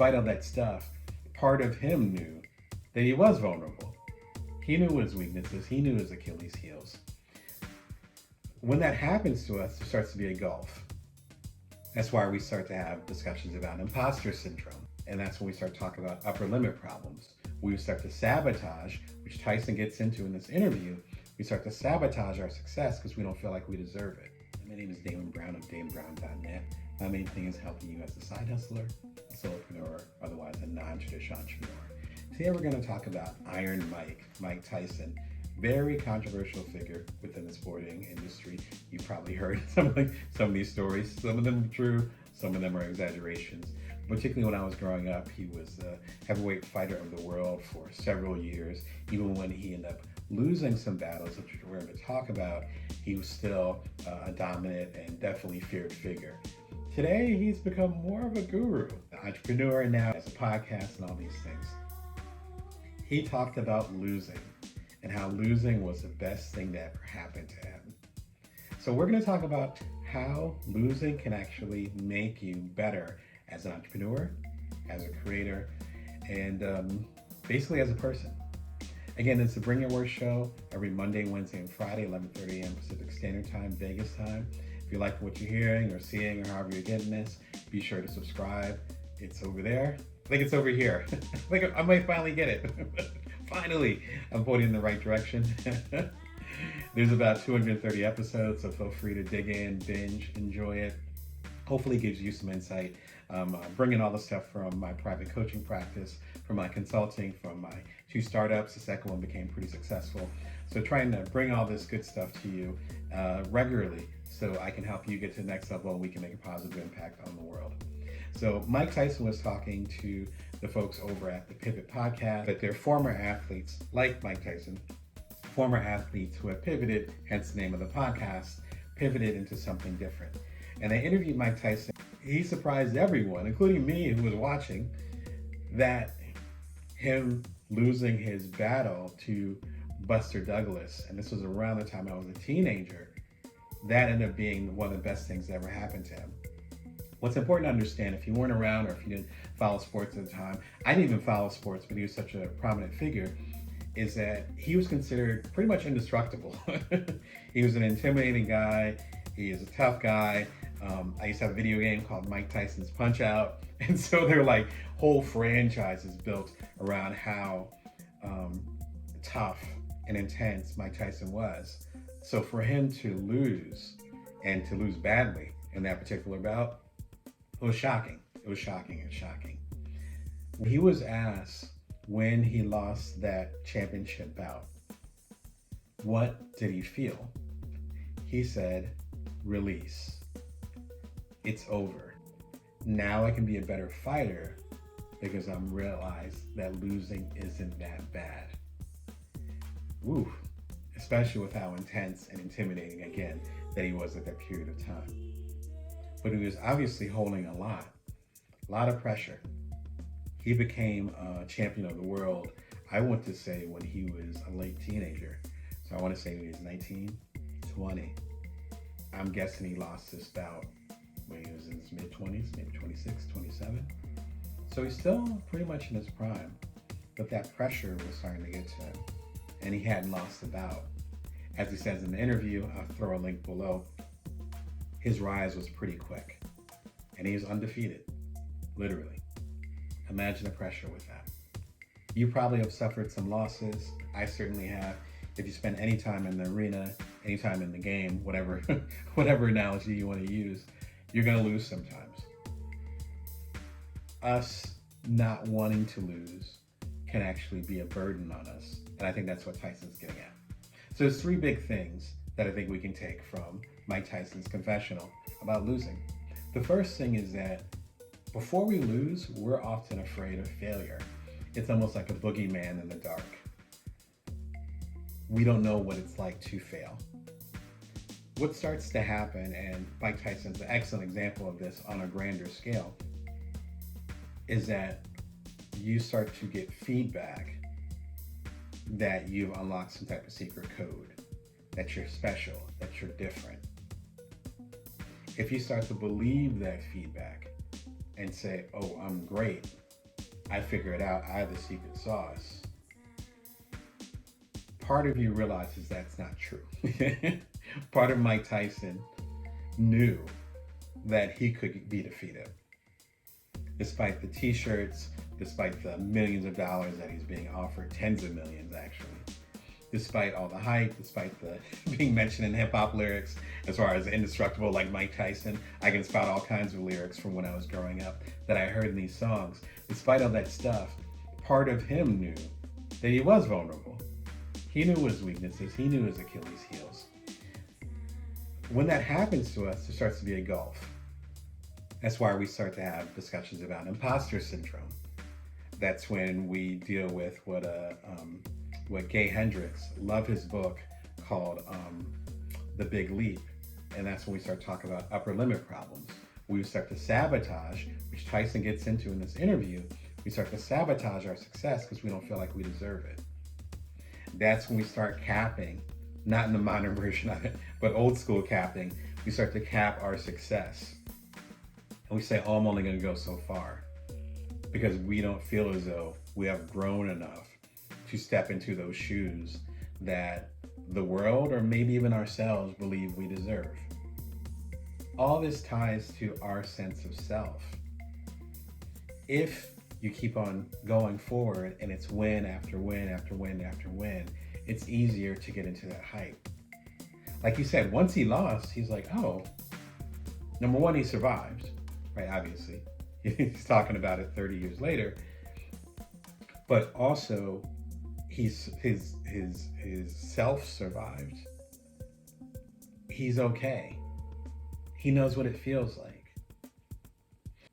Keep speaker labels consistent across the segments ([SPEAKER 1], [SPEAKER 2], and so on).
[SPEAKER 1] despite all that stuff, part of him knew that he was vulnerable. He knew his weaknesses, he knew his Achilles heels. When that happens to us, there starts to be a gulf. That's why we start to have discussions about imposter syndrome. And that's when we start talking about upper limit problems. We start to sabotage, which Tyson gets into in this interview. We start to sabotage our success because we don't feel like we deserve it. My name is Damon Brown of DamonBrown.net. My main thing is helping you as a side hustler, a solopreneur, otherwise a non-traditional entrepreneur. Today we're going to talk about Iron Mike Tyson. Very controversial figure within the sporting industry. You've probably heard some of these stories. Some of them are true, some of them are exaggerations. Particularly when I was growing up, he was the heavyweight fighter of the world for several years. Even when he ended up losing some battles, which we're going to talk about, he was still a dominant and definitely feared figure. Today, he's become more of a guru, an entrepreneur now, has a podcast and all these things. He talked about losing and how losing was the best thing that ever happened to him. So we're going to talk about how losing can actually make you better as an entrepreneur, as a creator, and basically as a person. Again, it's the Bring Your Worst show every Monday, Wednesday, and Friday, 11:30 a.m. Pacific Standard Time, Vegas time. If you like what you're hearing or seeing or however you're getting this, be sure to subscribe. It's over there. I think it's over here. I think I might finally get it. Finally, I'm pointing in the right direction. There's about 230 episodes, so feel free to dig in, binge, enjoy it. Hopefully it gives you some insight. Bringing all the stuff from my private coaching practice, from my consulting, from my 2 startups. The second one became pretty successful. So trying to bring all this good stuff to you regularly so I can help you get to the next level and we can make a positive impact on the world. So Mike Tyson was talking to the folks over at the Pivot podcast, that they're former athletes like Mike Tyson, former athletes who have pivoted, hence the name of the podcast, pivoted into something different. And they interviewed Mike Tyson. He surprised everyone, including me who was watching, that him losing his battle to Buster Douglas, and this was around the time I was a teenager, that ended up being one of the best things that ever happened to him. What's important to understand, if you weren't around or if you didn't follow sports at the time, I didn't even follow sports, but he was such a prominent figure, is that he was considered pretty much indestructible. He was an intimidating guy. He is a tough guy. I used to have a video game called Mike Tyson's Punch-Out! And so there are like whole franchises built around how tough and intense Mike Tyson was. So for him to lose, and to lose badly in that particular bout, it was shocking. It was shocking and shocking. He was asked when he lost that championship bout, what did he feel? He said, release. It's over. Now I can be a better fighter because I'm realized that losing isn't that bad. Woo. Especially with how intense and intimidating, again, that he was at that period of time. But he was obviously holding a lot of pressure. He became a champion of the world, I want to say, when he was a late teenager. So I want to say he was 19, 20. I'm guessing he lost this bout when he was in his mid-20s, maybe 26, 27. So he's still pretty much in his prime, but that pressure was starting to get to him, and he hadn't lost the bout. As he says in the interview, I'll throw a link below, his rise was pretty quick, and he was undefeated, literally. Imagine the pressure with that. You probably have suffered some losses. I certainly have. If you spend any time in the arena, any time in the game, whatever analogy you want to use, you're going to lose sometimes. Us not wanting to lose can actually be a burden on us. And I think that's what Tyson's getting at. So there's 3 big things that I think we can take from Mike Tyson's confessional about losing. The first thing is that before we lose, we're often afraid of failure. It's almost like a boogeyman in the dark. We don't know what it's like to fail. What starts to happen, and Mike Tyson's an excellent example of this on a grander scale, is that you start to get feedback that you've unlocked some type of secret code, that you're special, that you're different. If you start to believe that feedback and say, oh, I'm great, I figure it out. I have the secret sauce. Part of you realizes that's not true. Part of Mike Tyson knew that he could be defeated. Despite the t-shirts, despite the millions of dollars that he's being offered, tens of millions actually, despite all the hype, despite the being mentioned in hip-hop lyrics as far as indestructible like Mike Tyson. I can spout all kinds of lyrics from when I was growing up that I heard in these songs. Despite all that stuff, part of him knew that he was vulnerable. He knew his weaknesses, he knew his Achilles heels. When that happens to us, there starts to be a gulf. That's why we start to have discussions about imposter syndrome. That's when we deal with what Gay Hendricks, love his book called The Big Leap. And that's when we start talking about upper limit problems. We start to sabotage, which Tyson gets into in this interview. We start to sabotage our success because we don't feel like we deserve it. That's when we start capping, not in the modern version of it, but old school capping. We start to cap our success. And we say, oh, I'm only going to go so far, because we don't feel as though we have grown enough to step into those shoes that the world, or maybe even ourselves, believe we deserve. All this ties to our sense of self. If you keep on going forward and it's win after win after win after win, it's easier to get into that hype. Like you said, once he lost, he's like, oh, number one, he survived, right? Obviously, he's talking about it 30 years later, but also his self survived. He's okay. He knows what it feels like.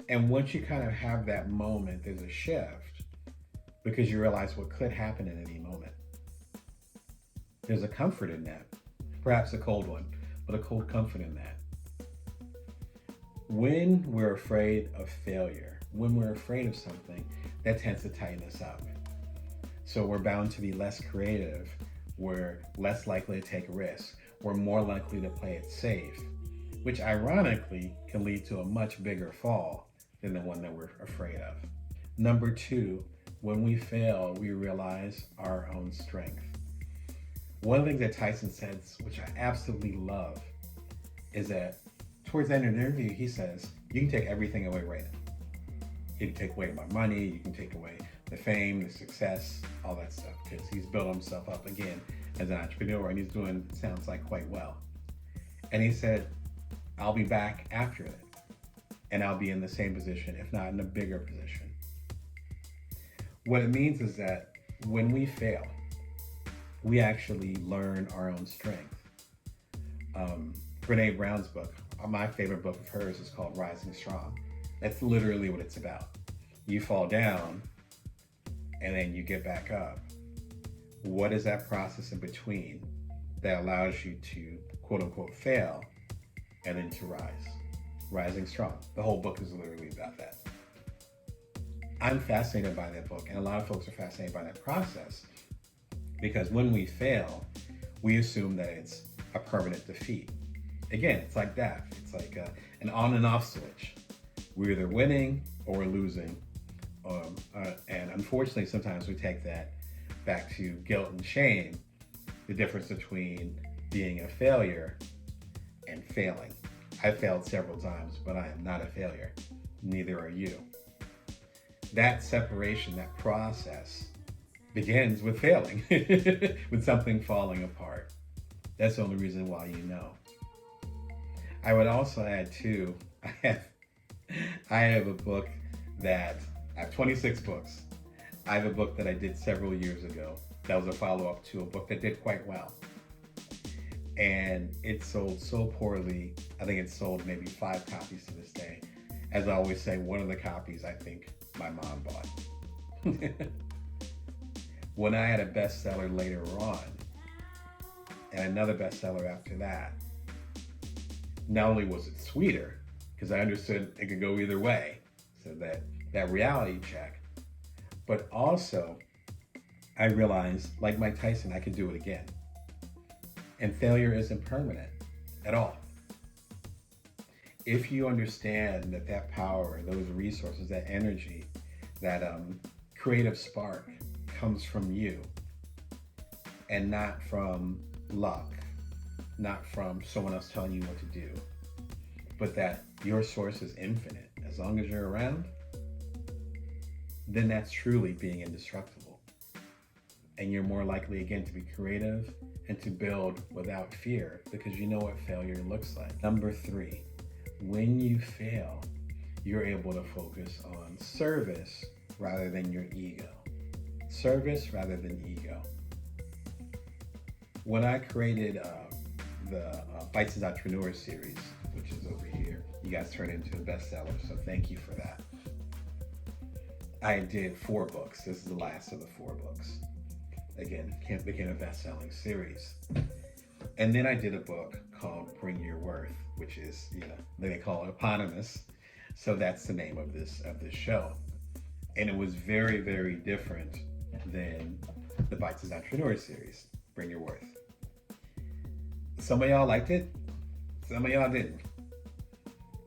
[SPEAKER 1] And once you kind of have that moment, there's a shift because you realize what could happen at any moment. There's a comfort in that, perhaps a cold one, but a cold comfort in that. When we're afraid of failure, when we're afraid of something, that tends to tighten us up. So we're bound to be less creative. We're less likely to take risks. We're more likely to play it safe, which ironically can lead to a much bigger fall than the one that we're afraid of. Number two, when we fail, we realize our own strength. One of the things that Tyson says, which I absolutely love, is that towards the end of the interview, he says, you can take everything away right now. You can take away my money, you can take away the fame, the success, all that stuff, because he's built himself up again as an entrepreneur, and he's doing, sounds like, quite well. And he said, I'll be back after it, and I'll be in the same position, if not in a bigger position. What it means is that when we fail, we actually learn our own strength. Brene Brown's book, my favorite book of hers, is called Rising Strong. That's literally what it's about. You fall down, and then you get back up. What is that process in between that allows you to, quote unquote, fail, and then to rise? Rising Strong. The whole book is literally about that. I'm fascinated by that book, and a lot of folks are fascinated by that process, because when we fail, we assume that it's a permanent defeat. Again, it's like that. It's like an on and off switch. We're either winning or we're losing. And unfortunately, sometimes we take that back to guilt and shame, the difference between being a failure and failing. I failed several times, but I am not a failure. Neither are you. That separation, that process, begins with failing, with something falling apart. That's the only reason why you know. I would also add too, I have a book that, I have 26 books. I have a book that I did several years ago that was a follow-up to a book that did quite well. And it sold so poorly, I think it sold maybe 5 copies to this day. As I always say, one of the copies I think my mom bought. When I had a bestseller later on, and another bestseller after that, not only was it sweeter, because I understood it could go either way, so that reality check, but also I realized, like Mike Tyson, I could do it again. And failure isn't permanent at all. If you understand that power, those resources, that energy, that creative spark comes from you and not from luck, not from someone else telling you what to do, but that your source is infinite. As long as you're around, then that's truly being indestructible. And you're more likely, again, to be creative and to build without fear because you know what failure looks like. Number 3, when you fail, you're able to focus on service rather than your ego. Service rather than ego. When I created the Tyson Entrepreneur series, which is over here, you guys turned into a bestseller, so thank you for that. I did 4 books. This is the last of the 4 books. Again, became a best-selling series. And then I did a book called Bring Your Worth, which is, they call it eponymous. So that's the name of this show. And it was very, very different than the Tyson Entrepreneur series, Bring Your Worth. Some of y'all liked it, some of y'all didn't.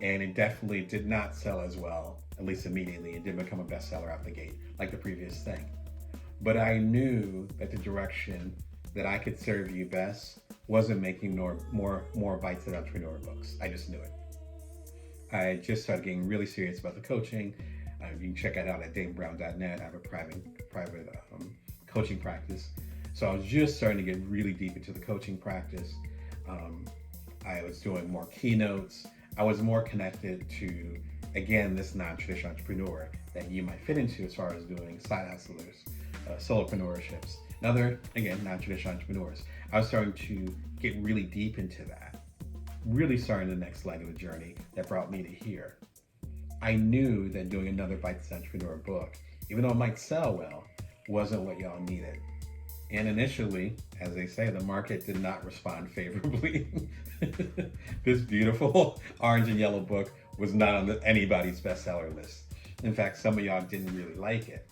[SPEAKER 1] And it definitely did not sell as well, at least immediately. It didn't become a bestseller out the gate like the previous thing. But I knew that the direction that I could serve you best wasn't making more Bites of Entrepreneur books. I just knew it. I just started getting really serious about the coaching. You can check it out at damonbrown.net. I have a private coaching practice. So I was just starting to get really deep into the coaching practice. I was doing more keynotes. I was more connected to, again, this non-traditional entrepreneur that you might fit into as far as doing side hustlers, solopreneurships, and other, again, non-traditional entrepreneurs. I was starting to get really deep into that, really starting the next leg of the journey that brought me to here. I knew that doing another Tyson Entrepreneur book, even though it might sell well, wasn't what y'all needed. And initially, as they say, the market did not respond favorably. This beautiful orange and yellow book was not on anybody's bestseller list. In fact, some of y'all didn't really like it.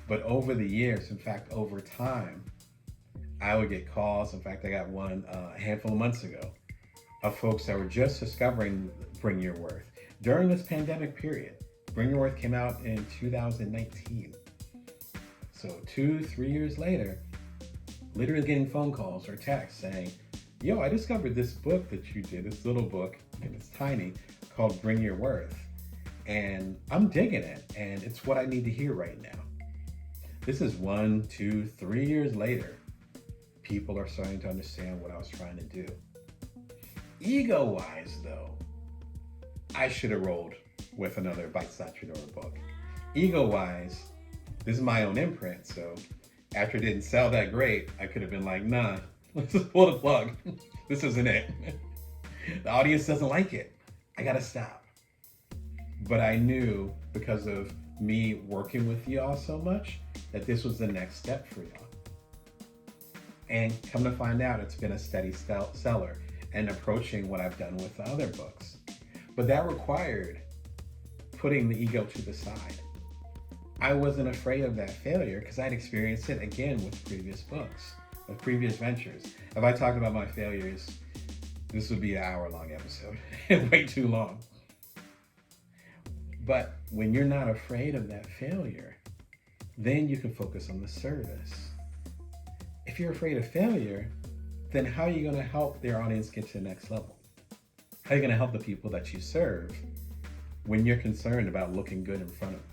[SPEAKER 1] But over the years, in fact, over time, I would get calls. In fact, I got one a handful of months ago of folks that were just discovering Bring Your Worth. During this pandemic period, Bring Your Worth came out in 2019. So 2-3 years later, literally getting phone calls or texts saying, yo, I discovered this book that you did, this little book, and it's tiny, called Bring Your Worth. And I'm digging it, and it's what I need to hear right now. This is 1, 2, 3 years later. People are starting to understand what I was trying to do. Ego-wise, though, I should have rolled with another Tyson Entrepreneur book. Ego-wise, this is my own imprint, so after it didn't sell that great, I could have been like, nah, let's just pull the plug. This isn't it. The audience doesn't like it. I gotta stop. But I knew, because of me working with y'all so much, that this was the next step for y'all. And come to find out, it's been a steady seller and approaching what I've done with the other books. But that required putting the ego to the side. I wasn't afraid of that failure because I'd experienced it again with previous books, with previous ventures. If I talked about my failures, this would be an hour-long episode, way too long. But when you're not afraid of that failure, then you can focus on the service. If you're afraid of failure, then how are you going to help their audience get to the next level? How are you going to help the people that you serve when you're concerned about looking good in front of them?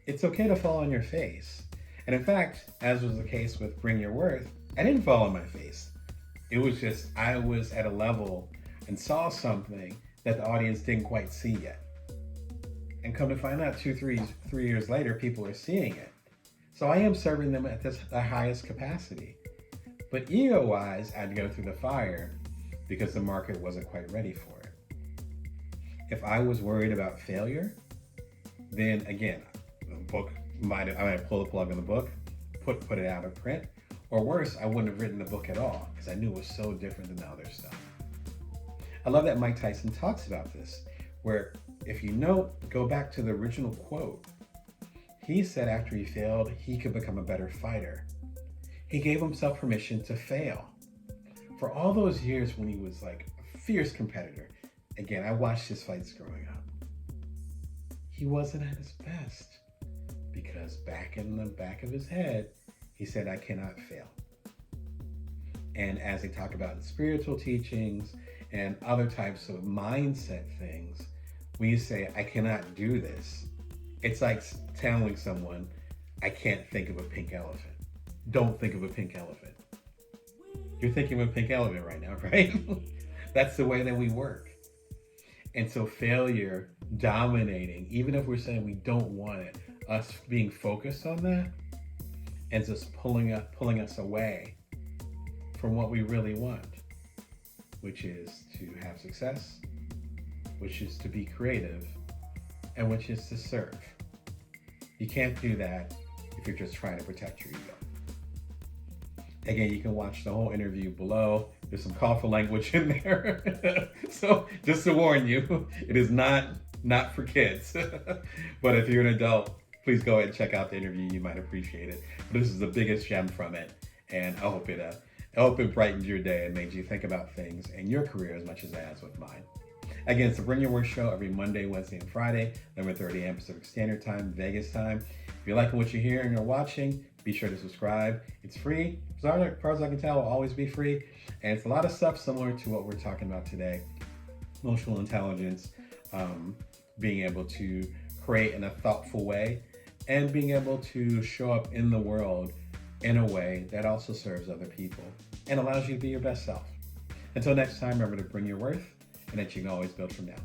[SPEAKER 1] It's okay to fall on your face. And in fact, as was the case with Bring Your Worth, I didn't fall on my face. It was just, I was at a level and saw something that the audience didn't quite see yet. And come to find out 3 years later, people are seeing it. So I am serving them at the highest capacity. But ego-wise, I had to go through the fire because the market wasn't quite ready for it. If I was worried about failure, then again, the book I might pull the plug on the book, put it out of print, or worse, I wouldn't have written the book at all because I knew it was so different than the other stuff. I love that Mike Tyson talks about this, where if you know, go back to the original quote. He said after he failed, he could become a better fighter. He gave himself permission to fail. For all those years when he was like a fierce competitor, again, I watched his fights growing up. He wasn't at his best. because back in the back of his head, he said, I cannot fail. And as they talk about in spiritual teachings and other types of mindset things, when you say, I cannot do this, it's like telling someone, I can't think of a pink elephant. Don't think of a pink elephant. You're thinking of a pink elephant right now, right? That's the way that we work. And so failure dominating, even if we're saying we don't want it, us being focused on that and just pulling us away from what we really want, which is to have success, which is to be creative, and which is to serve. You can't do that if you're just trying to protect your ego. Again, you can watch the whole interview below. There's some colorful language in there. So just to warn you, it is not for kids. But if you're an adult, please go ahead and check out the interview. You might appreciate it. But this is the biggest gem from it. And I hope it brightened your day and made you think about things in your career as much as it has with mine. Again, it's the Bring Your Work show every Monday, Wednesday, and Friday, 11:30 a.m. Pacific Standard Time, Vegas time. If you're liking what you're hearing or watching, be sure to subscribe. It's free. As far as I can tell, it will always be free. And it's a lot of stuff similar to what we're talking about today. Emotional intelligence, being able to create in a thoughtful way, and being able to show up in the world in a way that also serves other people and allows you to be your best self. Until next time, remember to bring your worth and that you can always build from now.